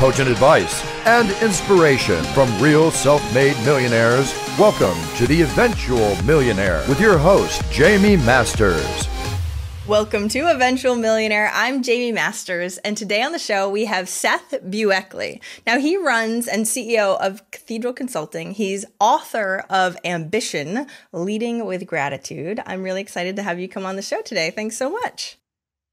potent advice and inspiration from real self-made millionaires. Welcome to The Eventual Millionaire with your host, Jaime Masters. Welcome to Eventual Millionaire. I'm Jaime Masters, and today on the show we have Seth Buechley. Now, he runs and CEO of Cathedral Consulting. He's author of Ambition, Leading with Gratitude. I'm really excited to have you come on the show today. Thanks so much.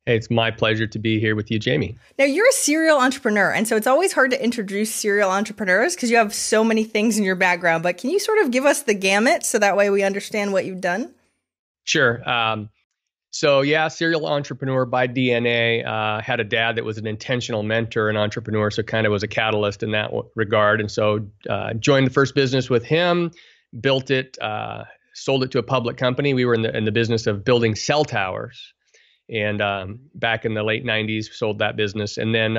Hey, it's my pleasure to be here with you, Jaime. Now, you're a serial entrepreneur, and so it's always hard to introduce serial entrepreneurs because you have so many things in your background. But can you sort of give us the gamut so that way we understand what you've done? Sure. Serial entrepreneur by DNA. Had a dad that was an intentional mentor and entrepreneur, so kind of was a catalyst in that regard. And so joined the first business with him, built it, sold it to a public company. We were in the business of building cell towers. And back in the late 90s, sold that business. And then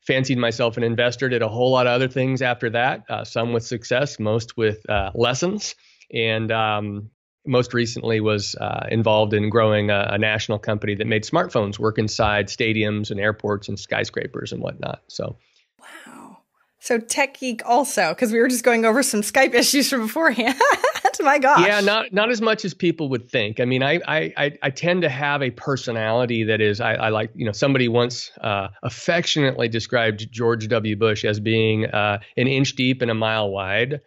fancied myself an investor, did a whole lot of other things after that, some with success, most with lessons. And most recently was involved in growing a national company that made smartphones work inside stadiums and airports and skyscrapers and whatnot. So, wow. So tech geek also, because we were just going over some Skype issues from beforehand. My gosh. Yeah, not as much as people would think. I mean, I tend to have a personality that is, I like, somebody once affectionately described George W. Bush as being an inch deep and a mile wide.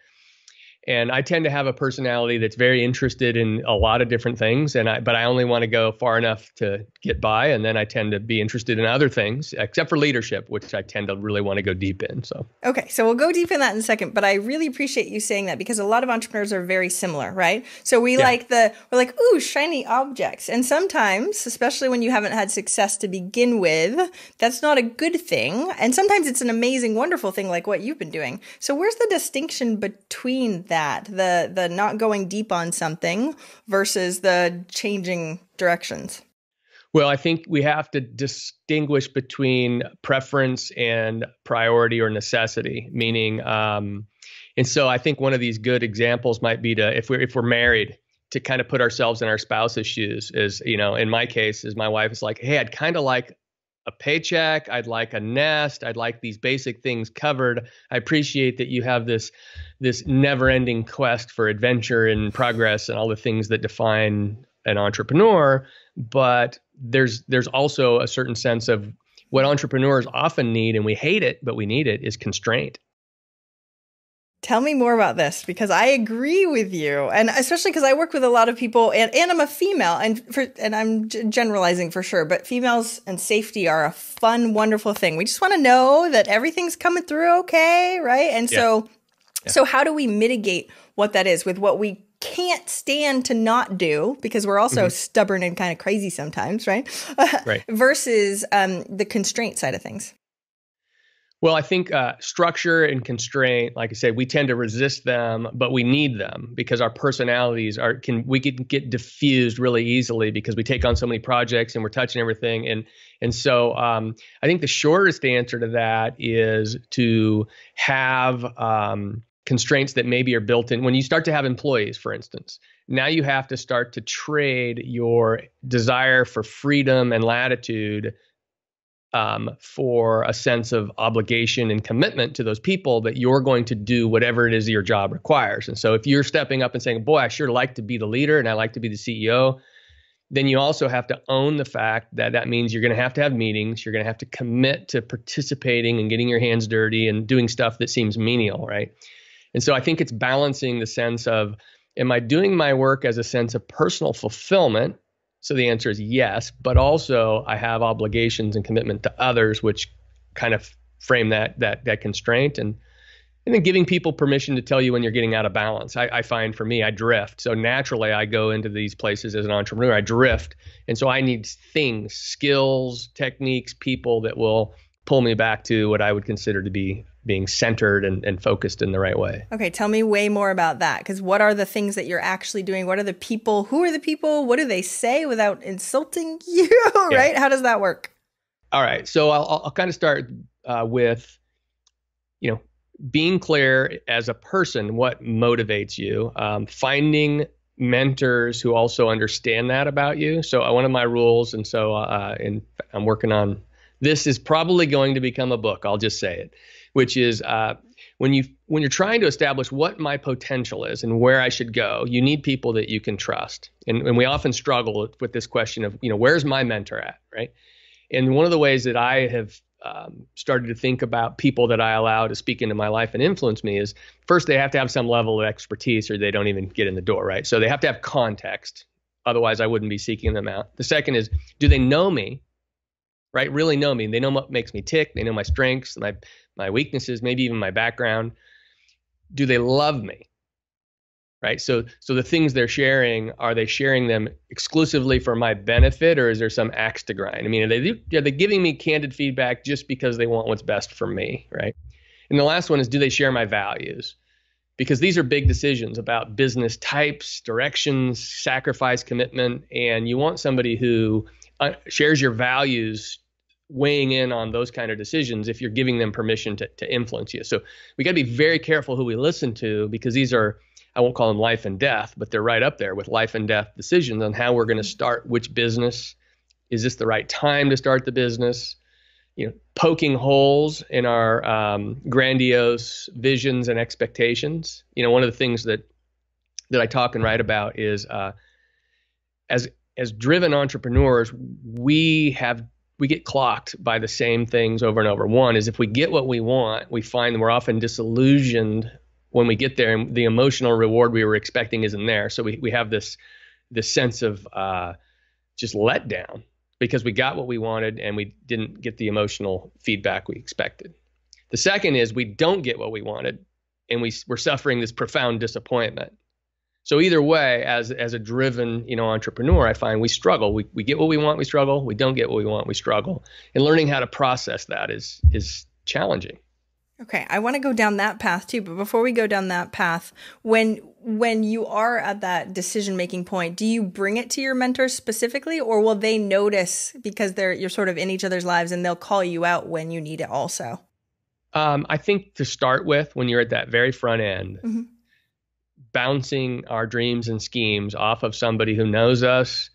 And I tend to have a personality that's very interested in a lot of different things, but I only want to go far enough to get by, and then I tend to be interested in other things, except for leadership, which I tend to really want to go deep in. So okay, so we'll go deep in that in a second, but I really appreciate you saying that because a lot of entrepreneurs are very similar, right? So we're like, ooh, shiny objects, and sometimes, especially when you haven't had success to begin with, that's not a good thing, and sometimes it's an amazing, wonderful thing like what you've been doing. So where's the distinction between that, the not going deep on something versus the changing directions? Well, I think we have to distinguish between preference and priority or necessity, meaning, and so I think one of these good examples might be to, if we're married, to kind of put ourselves in our spouse's shoes. Is, in my case, is my wife is like, hey, I'd kind of like a paycheck. I'd like a nest. I'd like these basic things covered. I appreciate that you have this never-ending quest for adventure and progress and all the things that define an entrepreneur. But there's also a certain sense of what entrepreneurs often need, and we hate it, but we need it, is constraint. Tell me more about this, because I agree with you, and especially because I work with a lot of people, and I'm a female, and I'm generalizing for sure, but females and safety are a fun, wonderful thing. We just want to know that everything's coming through okay, right? And so how do we mitigate what that is with what we can't stand to not do, because we're also stubborn and kind of crazy sometimes, right? Right. Versus the constraint side of things. Well, I think structure and constraint, like I say, we tend to resist them, but we need them because our personalities can get diffused really easily because we take on so many projects and we're touching everything. And so I think the shortest answer to that is to have constraints that maybe are built in. When you start to have employees, for instance, now you have to start to trade your desire for freedom and latitude for a sense of obligation and commitment to those people that you're going to do whatever it is your job requires. And so if you're stepping up and saying, boy, I sure like to be the leader and I like to be the CEO, then you also have to own the fact that means you're going to have meetings. You're going to have to commit to participating and getting your hands dirty and doing stuff that seems menial, right? And so I think it's balancing the sense of, am I doing my work as a sense of personal fulfillment? So the answer is yes, but also I have obligations and commitment to others, which kind of frame that constraint, and then giving people permission to tell you when you're getting out of balance. I find for me, I drift. So naturally I go into these places as an entrepreneur, I drift. And so I need things, skills, techniques, people that will pull me back to what I would consider to be being centered and focused in the right way. Okay, tell me way more about that, because what are the things that you're actually doing? What are the people? Who are the people? What do they say without insulting you, right? How does that work? All right, so I'll kind of start with, being clear as a person, what motivates you, finding mentors who also understand that about you. So one of my rules, and so I'm working on This is probably going to become a book. I'll just say it, which is when you're trying to establish what my potential is and where I should go, you need people that you can trust. And we often struggle with this question of, where's my mentor at, right? And one of the ways that I have started to think about people that I allow to speak into my life and influence me is, first, they have to have some level of expertise or they don't even get in the door, right? So they have to have context. Otherwise, I wouldn't be seeking them out. The second is, do they know me, right? Really know me. They know what makes me tick. They know my strengths, my weaknesses, maybe even my background. Do they love me, right? So the things they're sharing, are they sharing them exclusively for my benefit, or is there some axe to grind? I mean, are they giving me candid feedback just because they want what's best for me, right? And the last one is, do they share my values? Because these are big decisions about business types, directions, sacrifice, commitment, and you want somebody who shares your values, weighing in on those kind of decisions if you're giving them permission to influence you. So we got to be very careful who we listen to, because these are, I won't call them life and death, but they're right up there with life and death decisions on how we're going to start which business. Is this the right time to start the business? Poking holes in our grandiose visions and expectations. One of the things that I talk and write about is as driven entrepreneurs, we get clocked by the same things over and over. One is, if we get what we want, we find we're often disillusioned when we get there, and the emotional reward we were expecting isn't there. So we have this sense of just letdown, because we got what we wanted and we didn't get the emotional feedback we expected. The second is, we don't get what we wanted and we're suffering this profound disappointment. So either way, as a driven, entrepreneur, I find we struggle. We get what we want, we struggle. We don't get what we want, we struggle. And learning how to process that is challenging. Okay, I want to go down that path too, but before we go down that path, when you are at that decision-making point, do you bring it to your mentors specifically, or will they notice because you're sort of in each other's lives and they'll call you out when you need it also? I think to start with, when you're at that very front end, Mm-hmm. bouncing our dreams and schemes off of somebody who knows us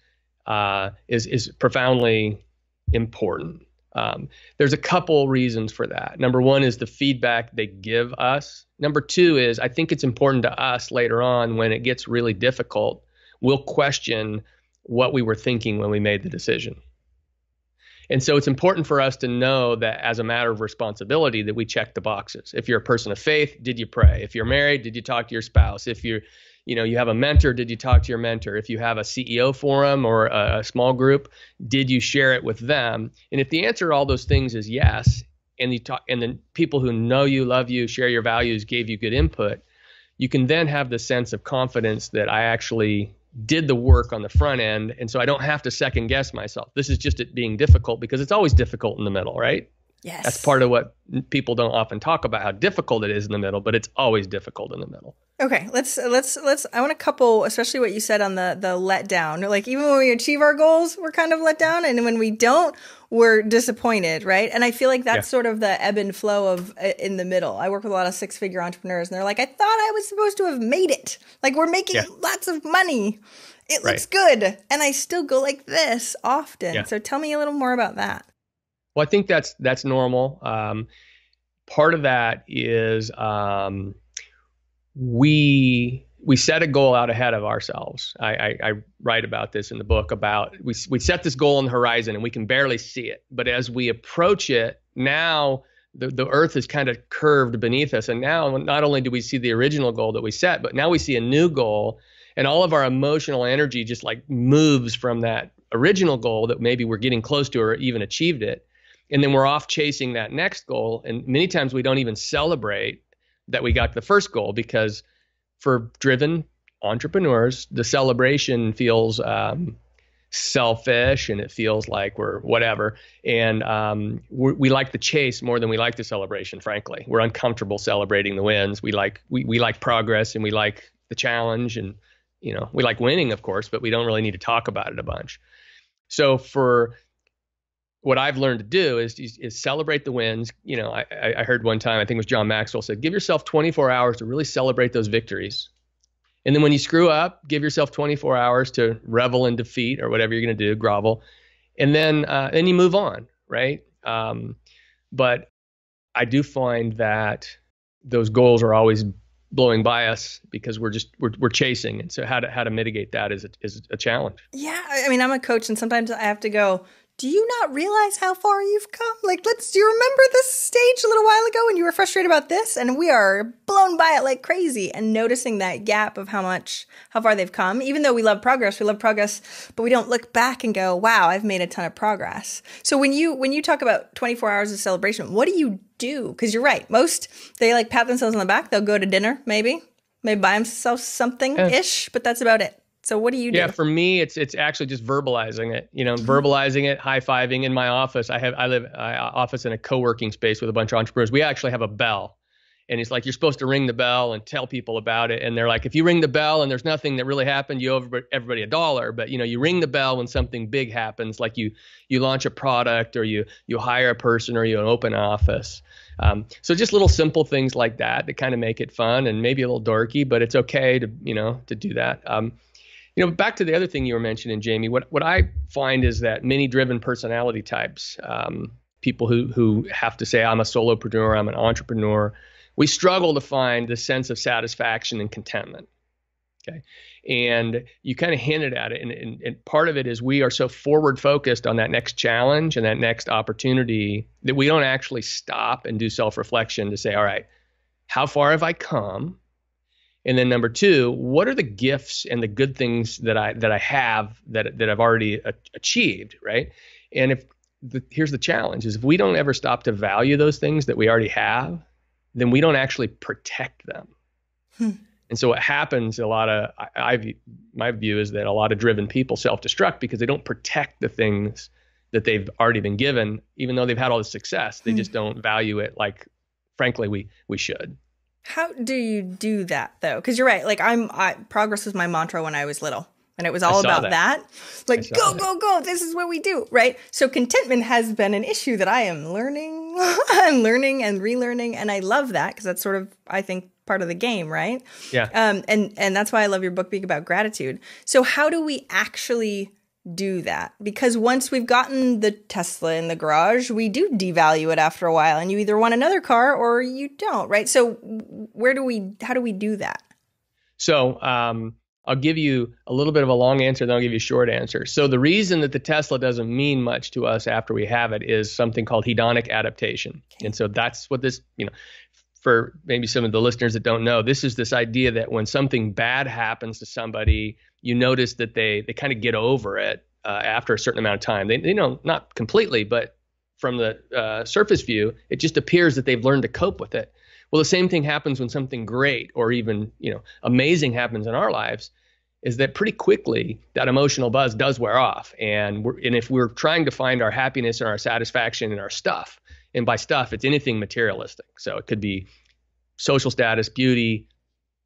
is profoundly important. There's a couple reasons for that. Number one is the feedback they give us. Number two is, I think it's important to us later on, when it gets really difficult, we'll question what we were thinking when we made the decision. And so it's important for us to know that as a matter of responsibility, that we check the boxes. If you're a person of faith, did you pray? If you're married, did you talk to your spouse? If you have a mentor, did you talk to your mentor? If you have a CEO forum or a small group, did you share it with them? And if the answer to all those things is yes, and the people who know you, love you, share your values, gave you good input, you can then have the sense of confidence that I actually did the work on the front end, and so I don't have to second guess myself. This is just it being difficult, because it's always difficult in the middle, right? Yes. That's part of what people don't often talk about, how difficult it is in the middle, but it's always difficult in the middle. Okay, let's I want to couple, especially what you said on the letdown. Like, even when we achieve our goals, we're kind of let down, and when we don't, we're disappointed, right? And I feel like that's sort of the ebb and flow of in the middle. I work with a lot of 6-figure entrepreneurs, and they're like, I thought I was supposed to have made it. Like, we're making lots of money. It looks good, and I still go like this often. Yeah. So tell me a little more about that. Well, I think that's normal. Part of that is we set a goal out ahead of ourselves. I write about this in the book about we set this goal on the horizon and we can barely see it. But as we approach it, now the earth is kind of curved beneath us. And now not only do we see the original goal that we set, but now we see a new goal, and all of our emotional energy just like moves from that original goal that maybe we're getting close to or even achieved it. And then we're off chasing that next goal. And many times we don't even celebrate that we got the first goal, because for driven entrepreneurs, the celebration feels selfish and it feels like we're whatever. And we like the chase more than we like the celebration, frankly. We're uncomfortable celebrating the wins. We like progress, and we like the challenge, and we like winning, of course, but we don't really need to talk about it a bunch. So for what I've learned to do is celebrate the wins. I heard one time, I think it was John Maxwell said, give yourself 24 hours to really celebrate those victories. And then when you screw up, give yourself 24 hours to revel in defeat or whatever you're going to do, grovel. And then you move on, right? But I do find that those goals are always blowing by us because we're chasing. And so how to mitigate that is a challenge. Yeah. I mean, I'm a coach and sometimes I have to go, do you not realize how far you've come? Like, do you remember this stage a little while ago when you were frustrated about this? And we are blown by it like crazy. And noticing that gap of how far they've come, even though we love progress, but we don't look back and go, wow, I've made a ton of progress. So when you talk about 24 hours of celebration, what do you do? Because you're right. Most, they like pat themselves on the back. They'll go to dinner, maybe buy themselves something-ish, but that's about it. So what do you do? Yeah, for me, it's actually just verbalizing it. Verbalizing it, high-fiving. In my office, I office in a co-working space with a bunch of entrepreneurs. We actually have a bell, and it's like you're supposed to ring the bell and tell people about it. And they're like, if you ring the bell and there's nothing that really happened, you owe everybody $1. But you ring the bell when something big happens, like you launch a product or you hire a person or you open an office. So just little simple things like that kind of make it fun and maybe a little dorky, but it's okay to do that. Back to the other thing you were mentioning, Jaime, what I find is that many driven personality types, people who have to say, I'm a solopreneur, I'm an entrepreneur, we struggle to find the sense of satisfaction and contentment. Okay. And you kind of hinted at it. And part of it is we are so forward focused on that next challenge and that next opportunity that we don't actually stop and do self-reflection to say, all right, how far have I come? And then number two, what are the gifts and the good things that I have that I've already achieved, right? And here's the challenge is if we don't ever stop to value those things that we already have, then we don't actually protect them. And so what happens my view is that a lot of driven people self-destruct because they don't protect the things that they've already been given, even though they've had all the success. They just don't value it like, frankly, we should. How do you do that though? Because you're right. Like progress was my mantra when I was little, and it was all about that. Like go. This is what we do, right? So contentment has been an issue that I am learning. I'm learning and relearning, and I love that because that's sort of, I think, part of the game, right? Yeah. And that's why I love your book being about gratitude. So how do we actually do that? Because once we've gotten the Tesla in the garage, we do devalue it after a while, and you either want another car or you don't, right? So how do we do that? So I'll give you a little bit of a long answer, then I'll give you a short answer. So the reason that the Tesla doesn't mean much to us after we have it is something called hedonic adaptation. Okay. And so that's what this, for maybe some of the listeners that don't know, this is this idea that when something bad happens to somebody, you notice that they kind of get over it after a certain amount of time. They not completely, but from the surface view, it just appears that they've learned to cope with it. Well, the same thing happens when something great or even amazing happens in our lives, is that pretty quickly that emotional buzz does wear off. And if we're trying to find our happiness and our satisfaction in our stuff, and by stuff, it's anything materialistic. So it could be social status, beauty,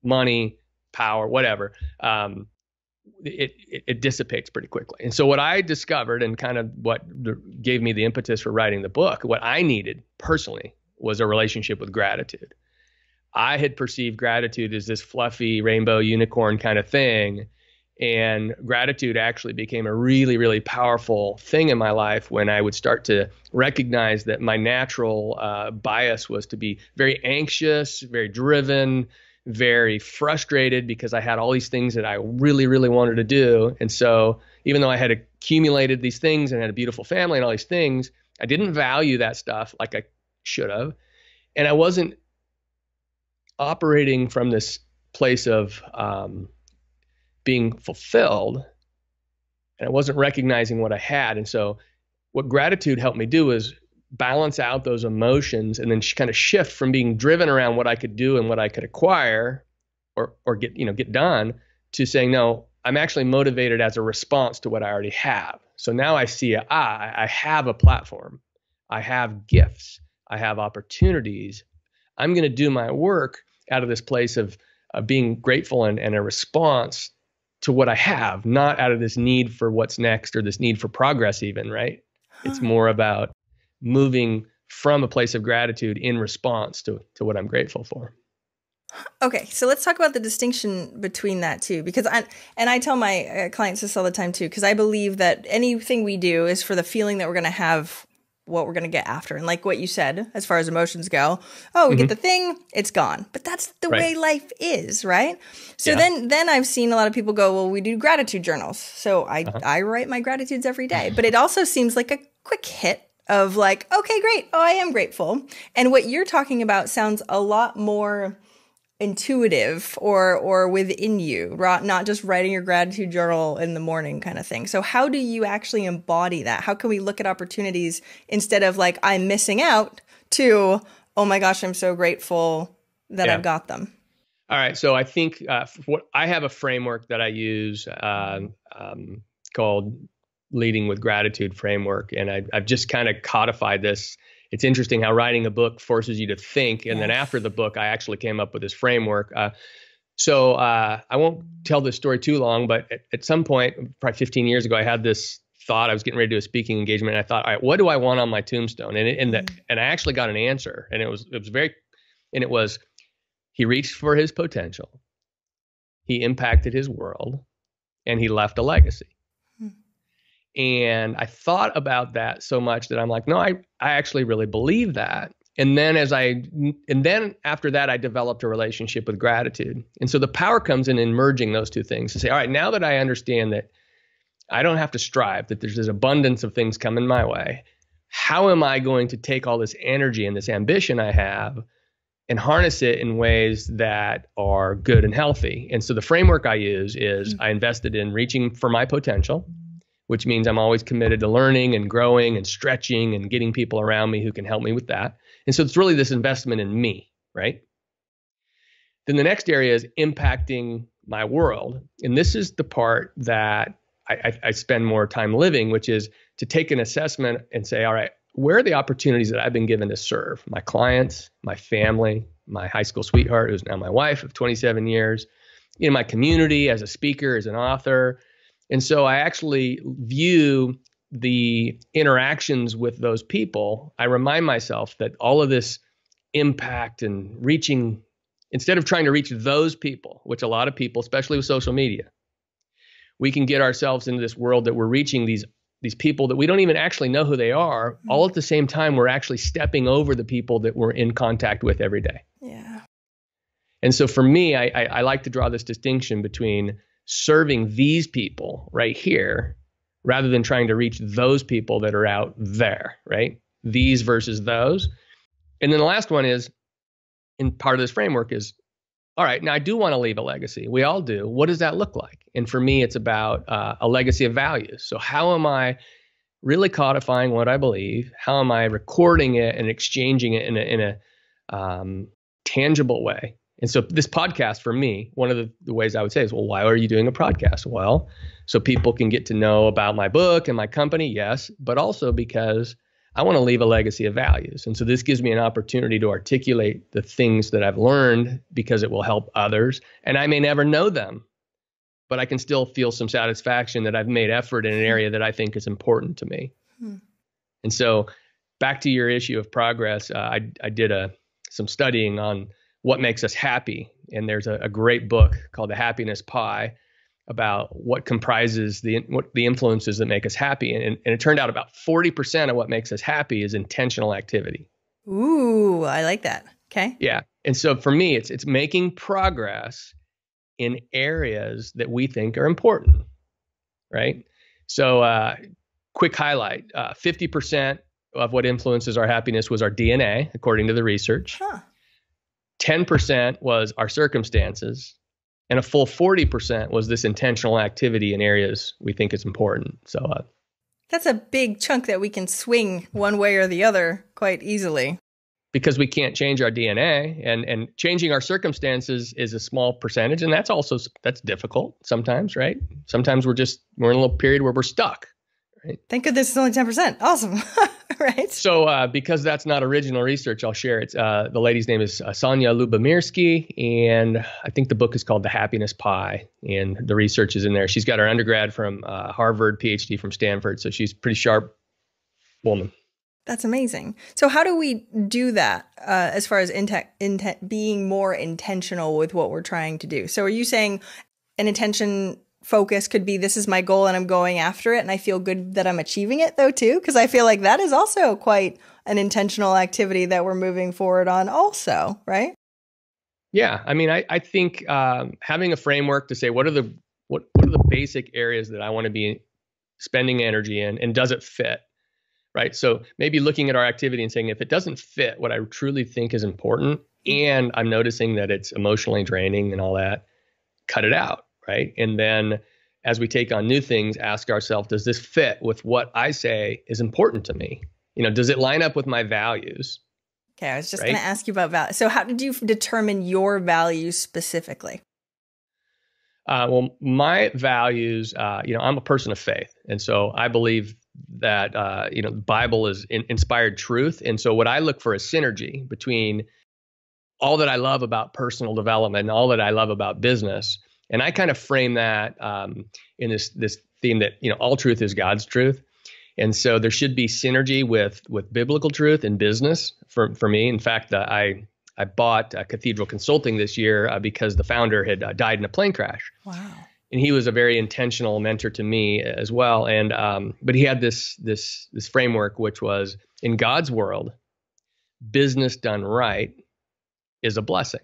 money, power, whatever. It dissipates pretty quickly. And so what I discovered and kind of what gave me the impetus for writing the book, what I needed personally was a relationship with gratitude. I had perceived gratitude as this fluffy rainbow unicorn kind of thing. And gratitude actually became a really, really powerful thing in my life when I would start to recognize that my natural bias was to be very anxious, very driven, very frustrated because I had all these things that I really, really wanted to do. And so even though I had accumulated these things and had a beautiful family and all these things, I didn't value that stuff like I should have. And I wasn't operating from this place of being fulfilled, and I wasn't recognizing what I had. And so what gratitude helped me do is balance out those emotions and then kind of shift from being driven around what I could do and what I could acquire or get done to saying, no, I'm actually motivated as a response to what I already have. So now I see, I have a platform. I have gifts. I have opportunities. I'm going to do my work out of this place of being grateful and a response to what I have, not out of this need for what's next or this need for progress even, right? It's more about moving from a place of gratitude in response to what I'm grateful for. Okay, so let's talk about the distinction between that too, because I tell my clients this all the time too, because I believe that anything we do is for the feeling that we're going to have what we're going to get after. And like what you said, as far as emotions go, we get the thing, it's gone. But that's the way life is, right? So then I've seen a lot of people go, well, we do gratitude journals. So I write my gratitudes every day. But it also seems like a quick hit of like, okay, great. Oh, I am grateful. And what you're talking about sounds a lot more intuitive or within you, not just writing your gratitude journal in the morning kind of thing. So how do you actually embody that? How can we look at opportunities instead of like, I'm missing out, to, oh my gosh, I'm so grateful that I've got them? All right. So I think I have a framework that I use called Leading with Gratitude framework. And I've just kind of codified this. It's interesting how writing a book forces you to think. And then after the book, I actually came up with this framework. So I won't tell this story too long, but at some point, probably 15 years ago, I had this thought. I was getting ready to do a speaking engagement. And I thought, all right, what do I want on my tombstone? And I actually got an answer. And it was, he reached for his potential. He impacted his world, and he left a legacy. And I thought about that so much that I'm like, no, I actually really believe that. And then after that, I developed a relationship with gratitude. And so the power comes in merging those two things to say, all right, now that I understand that I don't have to strive, that there's this abundance of things coming my way, how am I going to take all this energy and this ambition I have and harness it in ways that are good and healthy? And so the framework I use is I invested in reaching for my potential, which means I'm always committed to learning and growing and stretching and getting people around me who can help me with that. And so it's really this investment in me, right? Then the next area is impacting my world. And this is the part that I spend more time living, which is to take an assessment and say, all right, where are the opportunities that I've been given to serve my clients, my family, my high school sweetheart, who's now my wife of 27 years, in my community, as a speaker, as an author. And so I actually view the interactions with those people. I remind myself that all of this impact and reaching, instead of trying to reach those people, which a lot of people, especially with social media, we can get ourselves into this world that we're reaching these people that we don't even actually know who they are. All at the same time, we're actually stepping over the people that we're in contact with every day. Yeah. And so for me, I like to draw this distinction between serving these people right here rather than trying to reach those people that are out there, right? These versus those. And then the last one is, in part of this framework is, all right, now I do want to leave a legacy. We all do. What does that look like? And for me, it's about a legacy of values. So how am I really codifying what I believe? How am I recording it and exchanging it in a tangible way? And so this podcast for me, one of the ways I would say is, well, why are you doing a podcast? Well, so people can get to know about my book and my company, yes, but also because I want to leave a legacy of values. And so this gives me an opportunity to articulate the things that I've learned because it will help others. And I may never know them, but I can still feel some satisfaction that I've made effort in an area that I think is important to me. And so back to your issue of progress, I did some studying on what makes us happy. And there's a great book called The Happiness Pie about what comprises the influences that make us happy. And it turned out about 40% of what makes us happy is intentional activity. Ooh, I like that. Okay. Yeah. And so for me, it's making progress in areas that we think are important, right? So quick highlight, 50% of what influences our happiness was our DNA, according to the research. 10% was our circumstances, and a full 40% was this intentional activity in areas we think is important. So that's a big chunk that we can swing one way or the other quite easily. Because we can't change our DNA, and changing our circumstances is a small percentage, and that's difficult sometimes, right? Sometimes we're in a little period where we're stuck. Right? Thank goodness it's only 10%. Awesome. Right. So because that's not original research, I'll share it. The lady's name is Sonia Lubomirsky, and I think the book is called The Happiness Pie, and the research is in there. She's got her undergrad from Harvard, PhD from Stanford, so she's a pretty sharp woman. That's amazing. So how do we do that as far as being more intentional with what we're trying to do? So are you saying an intention focus could be, this is my goal and I'm going after it, and I feel good that I'm achieving it though too, because I feel like that is also quite an intentional activity that we're moving forward on also, right? Yeah, I mean, I think having a framework to say what are the basic areas that I want to be spending energy in, and does it fit, right? So maybe looking at our activity and saying, if it doesn't fit what I truly think is important, and I'm noticing that it's emotionally draining and all that, cut it out, right? And then as we take on new things, ask ourselves, does this fit with what I say is important to me? Does it line up with my values? Okay, I was just right? going to ask you about values. So how did you determine your values specifically? Well, my values, I'm a person of faith. And so I believe that, the Bible is inspired truth. And so what I look for is synergy between all that I love about personal development and all that I love about business. And I kind of frame that in this theme that, all truth is God's truth. And so there should be synergy with biblical truth in business for me. In fact, I bought Cathedral Consulting this year because the founder had died in a plane crash. Wow. And he was a very intentional mentor to me as well. And but he had this framework, which was, in God's world, business done right is a blessing.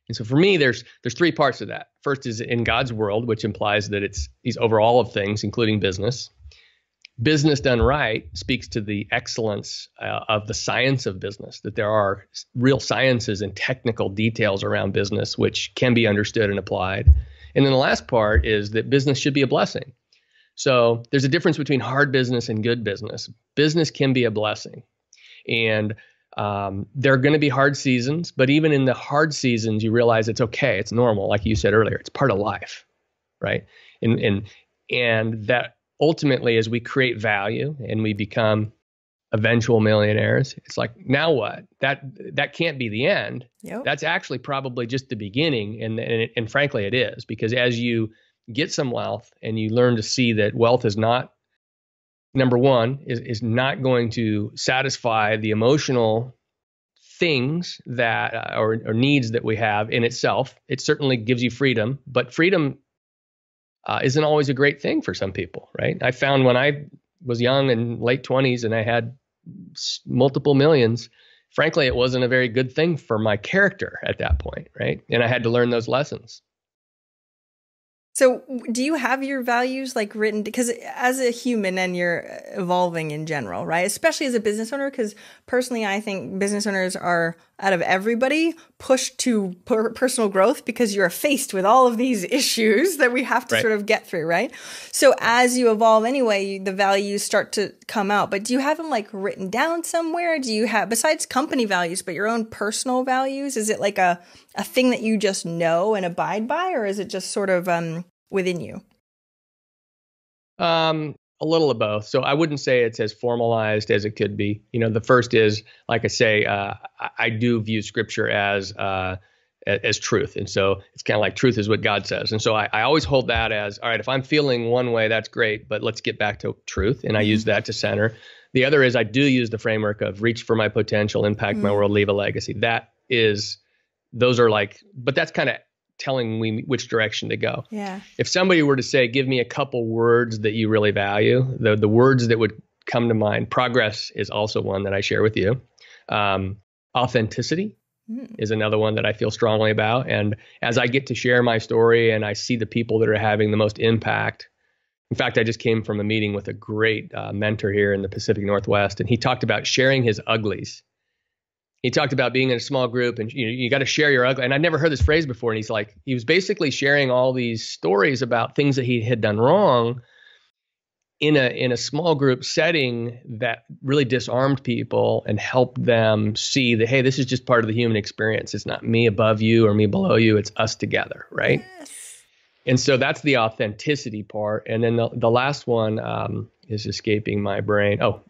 And so for me, there's three parts of that. First is in God's world, which implies that he's over all of things, including business. Business done right speaks to the excellence of the science of business, that there are real sciences and technical details around business which can be understood and applied. And then the last part is that business should be a blessing. So there's a difference between hard business and good business. Business can be a blessing. And there are going to be hard seasons, but even in the hard seasons, you realize it's okay. It's normal. Like you said earlier, it's part of life, right? And that ultimately, as we create value and we become eventual millionaires, it's like, now what? That can't be the end. Yep. That's actually probably just the beginning. And frankly, it is, because as you get some wealth and you learn to see that wealth is not, number one, is not going to satisfy the emotional things that or needs that we have in itself. It certainly gives you freedom, but freedom isn't always a great thing for some people, right? I found when I was young and late 20s and I had multiple millions, frankly, it wasn't a very good thing for my character at that point, right? And I had to learn those lessons. So do you have your values like written? Because as a human and you're evolving in general, right? Especially as a business owner, because personally, I think business owners are, out of everybody, pushed to personal growth because you're faced with all of these issues that we have to sort of get through, right? So as you evolve anyway, the values start to come out. But do you have them like written down somewhere? Do you have, besides company values, but your own personal values? Is it like a thing that you just know and abide by, or is it just sort of within you? A little of both. So I wouldn't say it's as formalized as it could be. The first is, like I say, I do view scripture as truth. And so it's kind of like truth is what God says. And so I always hold that as, all right, if I'm feeling one way, that's great, but let's get back to truth. And I use that to center. The other is I do use the framework of reach for my potential, impact my world, leave a legacy. Those are like, but that's kind of telling me which direction to go. Yeah. If somebody were to say, give me a couple words that you really value, the words that would come to mind, progress is also one that I share with you. Authenticity is another one that I feel strongly about. And as I get to share my story and I see the people that are having the most impact, in fact, I just came from a meeting with a great mentor here in the Pacific Northwest, and he talked about sharing his uglies. He talked about being in a small group and you got to share your ugly. And I'd never heard this phrase before. And he's like, he was basically sharing all these stories about things that he had done wrong in a small group setting that really disarmed people and helped them see that, hey, this is just part of the human experience. It's not me above you or me below you. It's us together, right? Yes. And so that's the authenticity part. And then the last one is escaping my brain. Oh,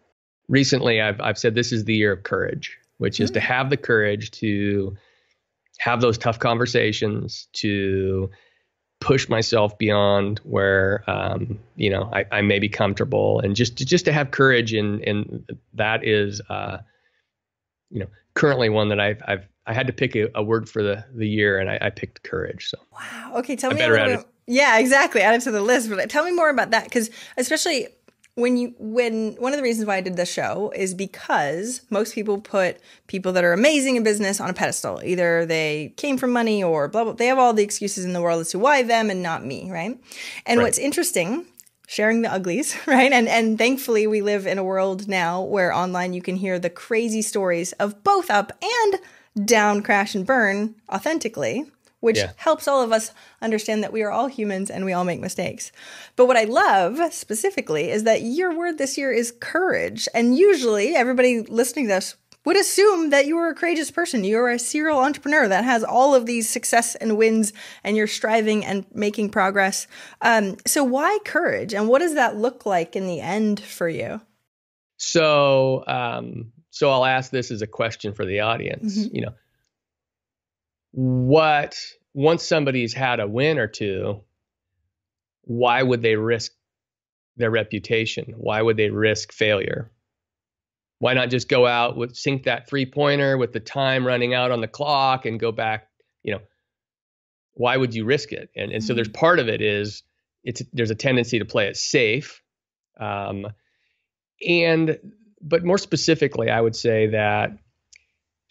recently I've said this is the year of courage, which is to have the courage to have those tough conversations, to push myself beyond where, I may be comfortable, and just to have courage. And that is, currently one that I had to pick a word for the year, and I picked courage. So wow. Okay. Tell me a little bit. Yeah, exactly. Add it to the list. But tell me more about that, because especially when one of the reasons why I did the show is because most people put people that are amazing in business on a pedestal. Either they came from money or blah, blah. They have all the excuses in the world as to why them and not me, right? And what's interesting, sharing the uglies, right? And thankfully we live in a world now where online you can hear the crazy stories of both up and down, crash and burn authentically, which helps all of us understand that we are all humans and we all make mistakes. But what I love specifically is that your word this year is courage. And usually everybody listening to this would assume that you are a courageous person. You are a serial entrepreneur that has all of these success and wins and you're striving and making progress. So why courage? And what does that look like in the end for you? So I'll ask this as a question for the audience. Mm-hmm. Once somebody's had a win or two, why would they risk their reputation? Why would they risk failure? Why not just go out sink that 3-pointer with the time running out on the clock and go back? Why would you risk it? And so there's part of it is there's a tendency to play it safe. But more specifically, I would say that,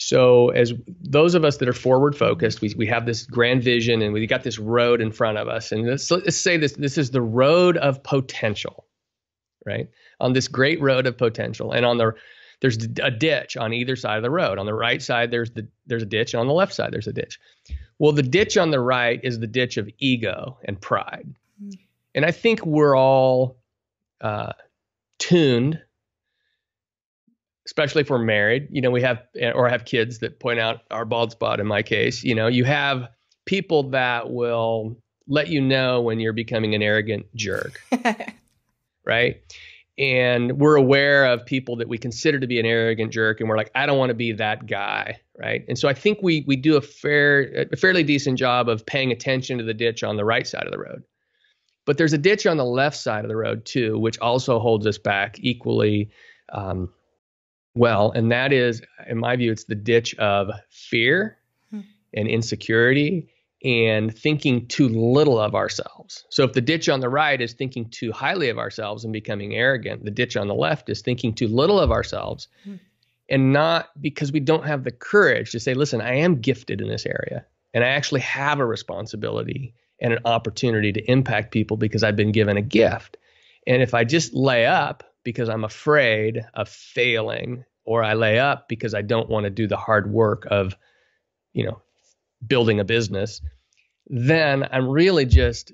so as those of us that are forward focused, we have this grand vision and we got this road in front of us. And let's say this is the road of potential, right? On this great road of potential. And there's a ditch on either side of the road. On the right side, there's a ditch. And on the left side, there's a ditch. Well, the ditch on the right is the ditch of ego and pride. Mm-hmm. And I think we're all tuned, especially if we're married, we have kids that point out our bald spot in my case. You have people that will let you know when you're becoming an arrogant jerk, right? And we're aware of people that we consider to be an arrogant jerk, and we're like, I don't want to be that guy, right? And so I think we do a fairly decent job of paying attention to the ditch on the right side of the road. But there's a ditch on the left side of the road too, which also holds us back equally well, and that is, in my view, it's the ditch of fear and insecurity and thinking too little of ourselves. So if the ditch on the right is thinking too highly of ourselves and becoming arrogant, the ditch on the left is thinking too little of ourselves, and not because we don't have the courage to say, listen, I am gifted in this area, and I actually have a responsibility and an opportunity to impact people because I've been given a gift. And if I just lay up because I'm afraid of failing, or I lay up because I don't want to do the hard work of, building a business, then I'm really just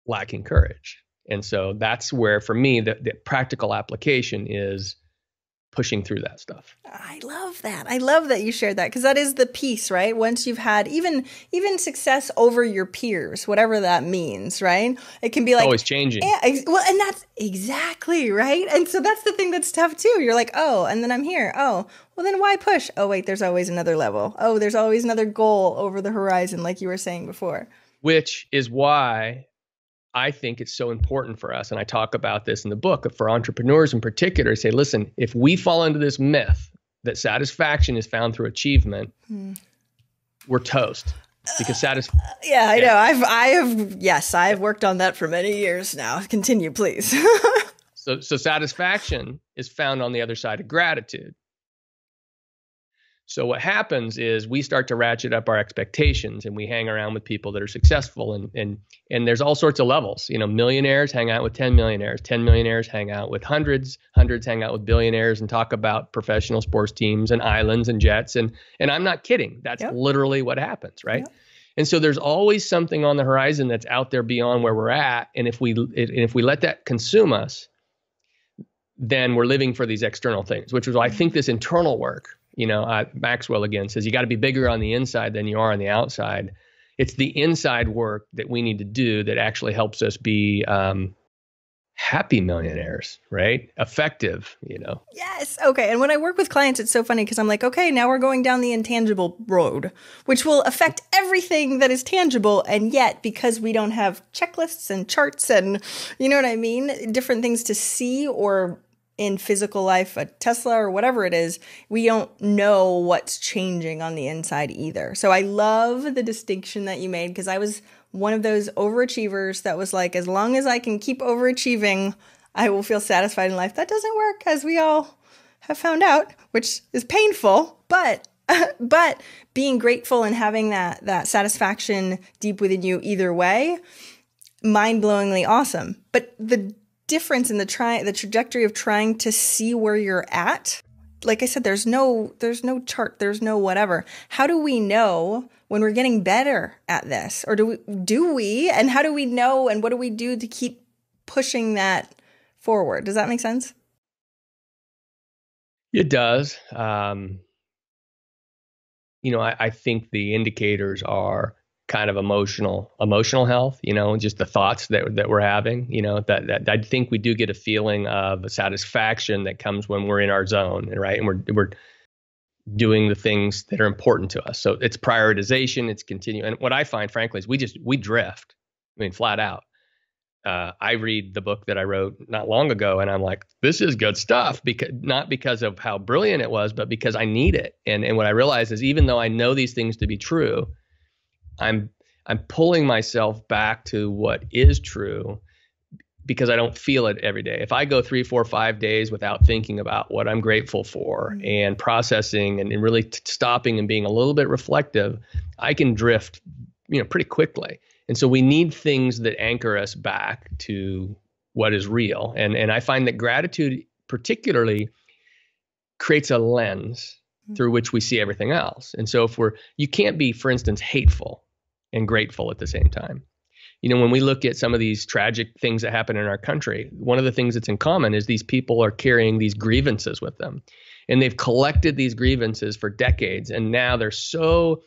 lacking courage. And so that's where, for me, the practical application is pushing through that stuff. I love that. I love that you shared that, because that is the piece, right? Once you've had even success over your peers, whatever that means, right? It can be like always changing. Yeah, well, and that's exactly right. And so that's the thing that's tough too. You're like, oh, and then I'm here. Oh, well, then why push? Oh, wait, there's always another level. Oh, there's always another goal over the horizon, like you were saying before. Which is why I think it's so important for us, and I talk about this in the book, for entrepreneurs in particular, say, listen, if we fall into this myth that satisfaction is found through achievement, we're toast. Because satisfaction. Yeah, I know. I've worked on that for many years now. Continue, please. So satisfaction is found on the other side of gratitude. So what happens is we start to ratchet up our expectations, and we hang around with people that are successful, and there's all sorts of levels. Millionaires hang out with 10 millionaires, 10 millionaires hang out with hundreds hang out with billionaires and talk about professional sports teams and islands and jets. And I'm not kidding. That's literally what happens, right? Yep. And so there's always something on the horizon that's out there beyond where we're at. And if we let that consume us, then we're living for these external things, which is why I think this internal work, Maxwell again says, you got to be bigger on the inside than you are on the outside. It's the inside work that we need to do that actually helps us be happy millionaires, right? Effective, Yes. Okay. And when I work with clients, it's so funny because I'm like, okay, now we're going down the intangible road, which will affect everything that is tangible. And yet, because we don't have checklists and charts and, you know what I mean, different things to see, or in physical life, a Tesla or whatever it is, we don't know what's changing on the inside either. So I love the distinction that you made, because I was one of those overachievers that was like, as long as I can keep overachieving, I will feel satisfied in life. That doesn't work, as we all have found out, which is painful, but being grateful and having that satisfaction deep within you either way, mind-blowingly awesome. But the difference in the trajectory of trying to see where you're at, like I said, there's no chart, there's no whatever. How do we know when we're getting better at this? Or do we? And how do we know, and what do we do to keep pushing that forward? Does that make sense? It does. I think the indicators are kind of emotional health, just the thoughts that we're having, that I think we do get a feeling of a satisfaction that comes when we're in our zone, right? And we're doing the things that are important to us. So it's prioritization, it's continuing. And what I find, frankly, is we drift. I mean, flat out. I read the book that I wrote not long ago, and I'm like, this is good stuff, not because of how brilliant it was, but because I need it. And what I realize is, even though I know these things to be true, I'm pulling myself back to what is true because I don't feel it every day. If I go 3, 4, 5 days without thinking about what I'm grateful for and processing and really stopping and being a little bit reflective, I can drift, pretty quickly. And so we need things that anchor us back to what is real. And I find that gratitude particularly creates a lens through which we see everything else. And so you can't be, for instance, hateful and grateful at the same time. When we look at some of these tragic things that happen in our country, one of the things that's in common is these people are carrying these grievances with them. And they've collected these grievances for decades. And now they're so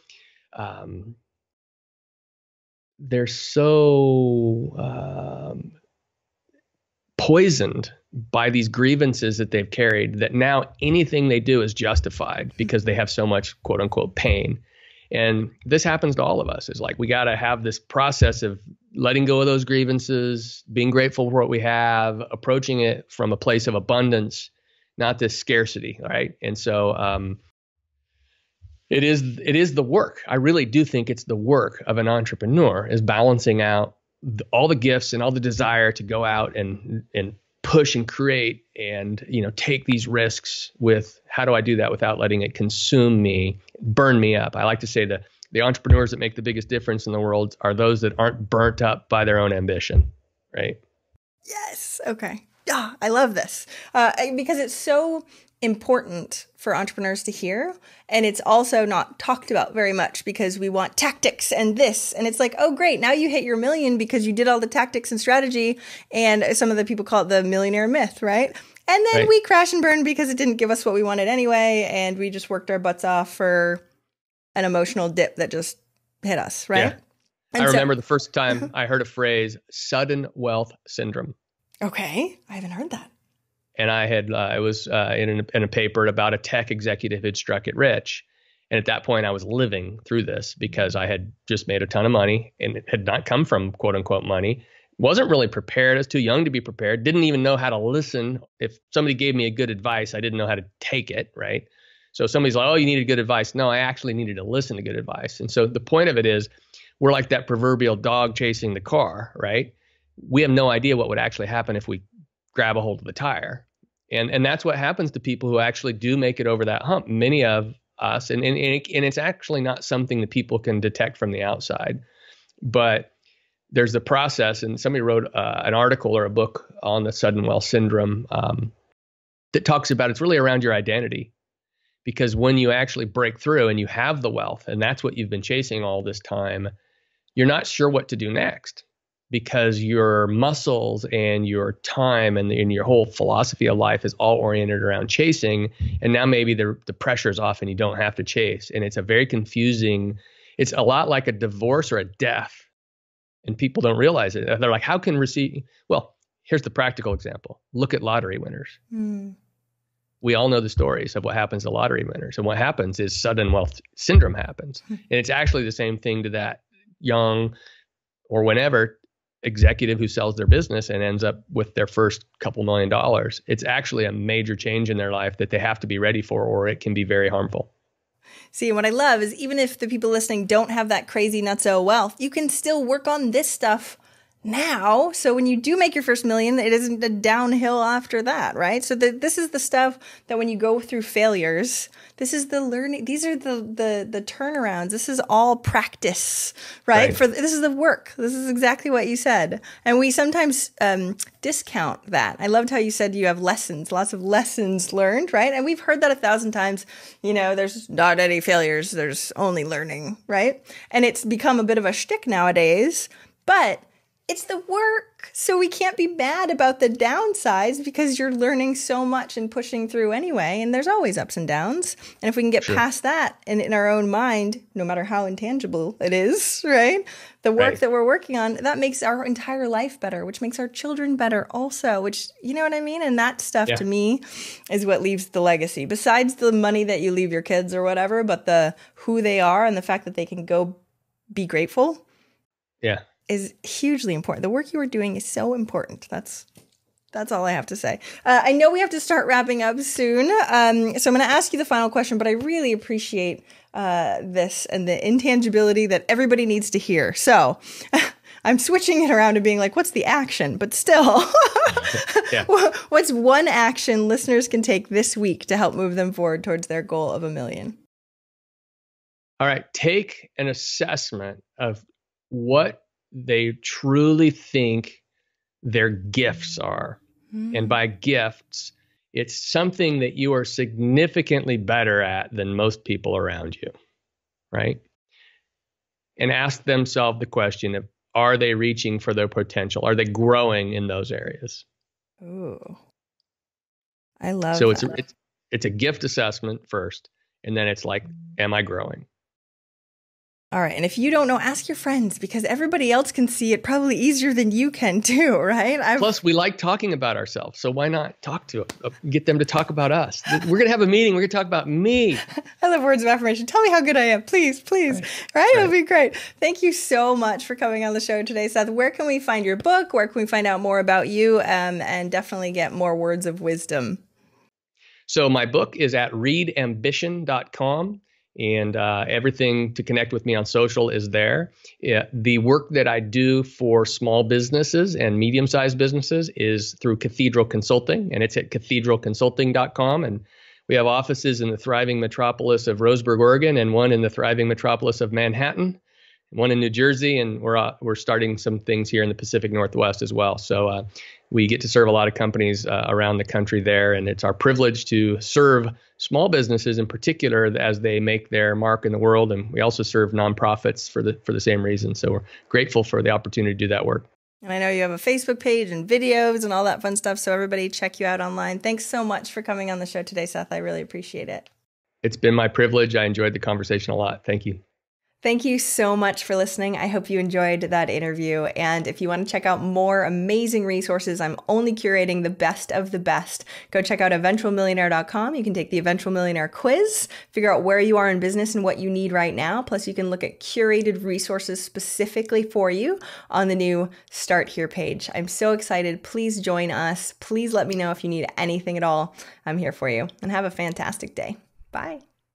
poisoned by these grievances that they've carried that now anything they do is justified because they have so much quote unquote pain. And this happens to all of us. It's like, we got to have this process of letting go of those grievances, being grateful for what we have, approaching it from a place of abundance, not this scarcity. Right. And so, it is the work. I really do think it's the work of an entrepreneur, is balancing out all the gifts and all the desire to go out and push and create and, take these risks with, how do I do that without letting it consume me, burn me up? I like to say that the entrepreneurs that make the biggest difference in the world are those that aren't burnt up by their own ambition, right? Yes. Okay. Yeah, I love this because it's so important for entrepreneurs to hear. And it's also not talked about very much because we want tactics and this. And it's like, oh, great. Now you hit your million because you did all the tactics and strategy. And some of the people call it the millionaire myth, right? And then we crash and burn because it didn't give us what we wanted anyway. And we just worked our butts off for an emotional dip that just hit us, right? Yeah. I remember the first time I heard a phrase, sudden wealth syndrome. Okay. I haven't heard that. And I had, it was in a paper about a tech executive who'd struck it rich. And at that point, I was living through this because I had just made a ton of money and it had not come from quote unquote money. Wasn't really prepared. I was too young to be prepared. Didn't even know how to listen. If somebody gave me a good advice, I didn't know how to take it, right? So somebody's like, oh, you needed good advice. No, I actually needed to listen to good advice. And so the point of it is, we're like that proverbial dog chasing the car, right? We have no idea what would actually happen if we grab a hold of the tire. And that's what happens to people who actually do make it over that hump. Many of us, and it's actually not something that people can detect from the outside, but there's the process. And somebody wrote an article or a book on the sudden wealth syndrome that talks about, it's really around your identity. Because when you actually break through and you have the wealth, and that's what you've been chasing all this time, you're not sure what to do next. Because your muscles and your time and your whole philosophy of life is all oriented around chasing. And now maybe the pressure is off and you don't have to chase. And it's a very confusing, it's a lot like a divorce or a death. And people don't realize it. They're like, how can receive? Well, here's the practical example. Look at lottery winners. We all know the stories of what happens to lottery winners. And what happens is sudden wealth syndrome happens. And it's actually the same thing to that young or whenever executive who sells their business and ends up with their first couple $1 million. It's actually a major change in their life that they have to be ready for, or it can be very harmful. See, what I love is even if the people listening don't have that crazy nutso wealth, you can still work on this stuff now. So when you do make your first million, it isn't a downhill after that, right? So this is the stuff that when you go through failures, this is the learning. These are the turnarounds. This is all practice, right? This is the work. This is exactly what you said. And we sometimes discount that. I loved how you said you have lessons, lots of lessons learned, right? And we've heard that 1,000 times. There's not any failures. There's only learning, right? And it's become a bit of a shtick nowadays, but it's the work. So we can't be bad about the downsides because you're learning so much and pushing through anyway. And there's always ups and downs. And if we can get past that and in our own mind, no matter how intangible it is, right? The work that we're working on, that makes our entire life better, which makes our children better also, which, you know what I mean? And that stuff to me is what leaves the legacy. Besides the money that you leave your kids or whatever, but the who they are and the fact that they can go be grateful. Yeah. Is hugely important. The work you are doing is so important. That's all I have to say. I know we have to start wrapping up soon. So I'm going to ask you the final question, but I really appreciate this and the intangibility that everybody needs to hear. So I'm switching it around to being like, what's the action? But still, what's one action listeners can take this week to help move them forward towards their goal of $1 million? All right. Take an assessment of what they truly think their gifts are. And by gifts, it's something that you are significantly better at than most people around you, right? And ask themselves the question of, are they reaching for their potential? Are they growing in those areas? Ooh, I love so that. It's a gift assessment first, and then it's like, am I growing? All right. And if you don't know, ask your friends because everybody else can see it probably easier than you can too, right? Plus, we like talking about ourselves. So why not get them to talk about us? We're going to have a meeting. We're going to talk about me. I love words of affirmation. Tell me how good I am. Please. Right? It'll be great. Thank you so much for coming on the show today, Seth. Where can we find your book? Where can we find out more about you and definitely get more words of wisdom? So my book is at readambition.com. And everything to connect with me on social is there. The work that I do for small businesses and medium-sized businesses is through Cathedral Consulting, and it's at cathedralconsulting.com. And we have offices in the thriving metropolis of Roseburg, Oregon, and one in the thriving metropolis of Manhattan, one in New Jersey, and we're starting some things here in the Pacific Northwest as well. So we get to serve a lot of companies around the country there, and it's our privilege to serve small businesses in particular as they make their mark in the world. And we also serve nonprofits for the same reason. So we're grateful for the opportunity to do that work. And I know you have a Facebook page and videos and all that fun stuff. So everybody check you out online. Thanks so much for coming on the show today, Seth. I really appreciate it. It's been my privilege. I enjoyed the conversation a lot. Thank you. Thank you so much for listening. I hope you enjoyed that interview. And if you want to check out more amazing resources, I'm only curating the best of the best. Go check out eventualmillionaire.com. You can take the Eventual Millionaire quiz, figure out where you are in business and what you need right now. Plus, you can look at curated resources specifically for you on the new Start Here page. I'm so excited. Please join us. Please let me know if you need anything at all. I'm here for you. And have a fantastic day. Bye.